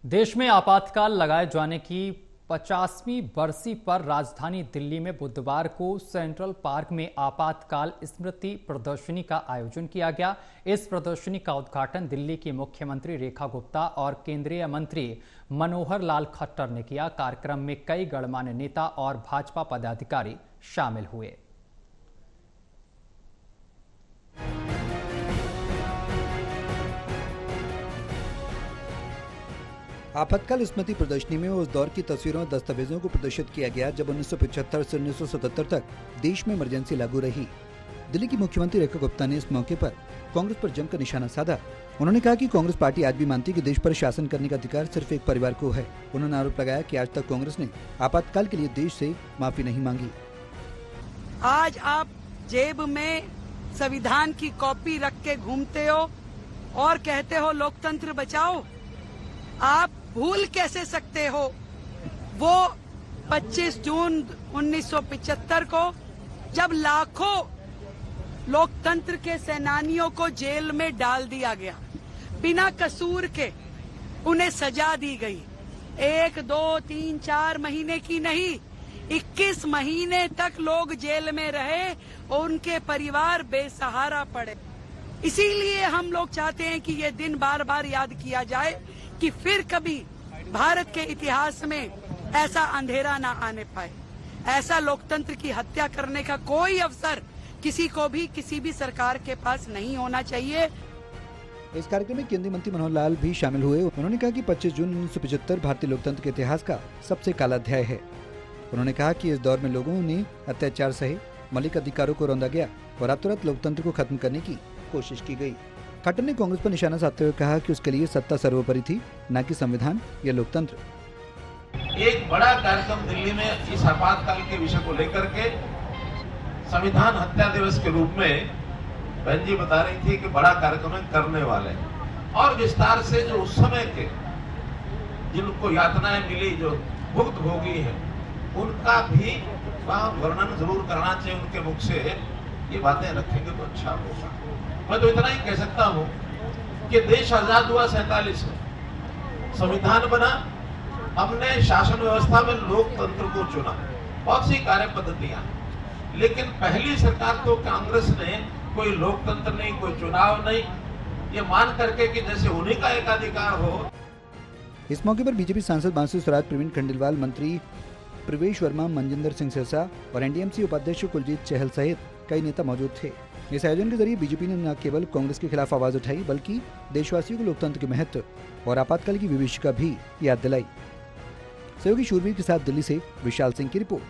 देश में आपातकाल लगाए जाने की 50वीं बरसी पर राजधानी दिल्ली में बुधवार को सेंट्रल पार्क में आपातकाल स्मृति प्रदर्शनी का आयोजन किया गया। इस प्रदर्शनी का उद्घाटन दिल्ली की मुख्यमंत्री रेखा गुप्ता और केंद्रीय मंत्री मनोहर लाल खट्टर ने किया। कार्यक्रम में कई गणमान्य नेता और भाजपा पदाधिकारी शामिल हुए। आपातकाल स्मृति प्रदर्शनी में उस दौर की तस्वीरों और दस्तावेजों को प्रदर्शित किया गया जब 1975 से 1977 तक देश में इमरजेंसी लागू रही। दिल्ली की मुख्यमंत्री रेखा गुप्ता ने इस मौके पर कांग्रेस पर जमकर निशाना साधा। उन्होंने कहा कि कांग्रेस पार्टी आज भी मानती है कि देश पर शासन करने का अधिकार सिर्फ एक परिवार को है। उन्होंने आरोप लगाया कि आज तक कांग्रेस ने आपातकाल के लिए देश से माफी नहीं मांगी। आज आप जेब में संविधान की कॉपी रख के घूमते हो और कहते हो लोकतंत्र बचाओ। आप भूल कैसे सकते हो वो 25 जून 1975 को जब लाखों लोकतंत्र के सेनानियों को जेल में डाल दिया गया, बिना कसूर के उन्हें सजा दी गई। 1, 2, 3, 4 महीने की नहीं, 21 महीने तक लोग जेल में रहे और उनके परिवार बेसहारा पड़े। इसीलिए हम लोग चाहते हैं कि ये दिन बार बार याद किया जाए कि फिर कभी भारत के इतिहास में ऐसा अंधेरा ना आने पाए। ऐसा लोकतंत्र की हत्या करने का कोई अवसर किसी को भी किसी भी सरकार के पास नहीं होना चाहिए। इस कार्यक्रम में केंद्रीय मंत्री मनोहर लाल भी शामिल हुए। उन्होंने कहा कि 25 जून 1975 भारतीय लोकतंत्र के इतिहास का सबसे काला अध्याय है। उन्होंने कहा कि इस दौर में लोगों ने अत्याचार सहे, मौलिक अधिकारों को रौंदा गया और रातों-रात लोकतंत्र को खत्म करने की कोशिश की गई। खट्टर ने कांग्रेस पर निशाना साधते हुए कहा कि उसके लिए सत्ता सर्वोपरि थी, न कि संविधान या लोकतंत्र। एक बड़ा कार्यक्रम दिल्ली में इस आपातकाल के विषय को लेकर के संविधान हत्या दिवस के रूप में बहन जी बता रही थी कि बड़ा कार्यक्रम करने वाले और विस्तार से जो उस समय के जिनको यातनाएं मिली, जो भुक्त भोगी है, उनका भी वहां वर्णन जरूर करना चाहिए। उनके मुख से ये बातें रखेंगे तो अच्छा होगा। मैं तो इतना ही कह सकता हूं कि देश आजाद हुआ 47 में, संविधान बना, हमने शासन व्यवस्था में लोकतंत्र को चुना, बहुत सी कार्य पद्धतियां, लेकिन पहली सरकार तो कांग्रेस ने कोई लोकतंत्र नहीं, कोई चुनाव नहीं, ये मान करके कि जैसे उन्हीं का एकाधिकार हो। इस मौके पर बीजेपी सांसद बांसुरी स्वराज, प्रवीण खंडेलवाल, मंत्री प्रवेश वर्मा, मनजिंदर सिंह सिरसा और एनडीएमसी उपाध्यक्ष कुलजीत चहल सहित कई नेता मौजूद थे। इस आयोजन के जरिए बीजेपी ने न केवल कांग्रेस के खिलाफ आवाज उठाई, बल्कि देशवासियों को लोकतंत्र के महत्व और आपातकाल की विभीषिका भी याद दिलाई। सहयोगी शूरवीर के साथ दिल्ली से विशाल सिंह की रिपोर्ट।